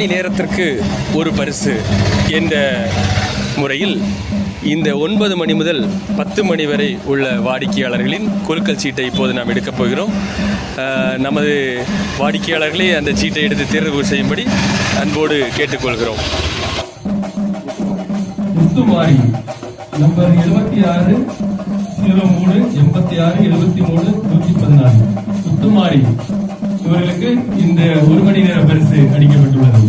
மணி நேரத்திற்கு ஒரு பரிசு என்ற முறையில் இந்த 9 மணி முதல் 10 மணி வரை உள்ள வாடிக்கையாளர்களின் குலுக்கல் சீட்டை இப்போது நாம் எடுக்கப் போகிறோம். நமது வாடிக்கையாளர்களே அந்த சீட்டை எடுத்து தேர்வு செய்யும்படி அன்போடு கேட்டுக்கொள்கிறோம். முத்துமாரி நம்பர் 76 03 86 73 114 முத்துமாரி இவர்களுக்கு இந்த 1 மணி நேர பரிசு அளிக்கப்பட்டுள்ளது.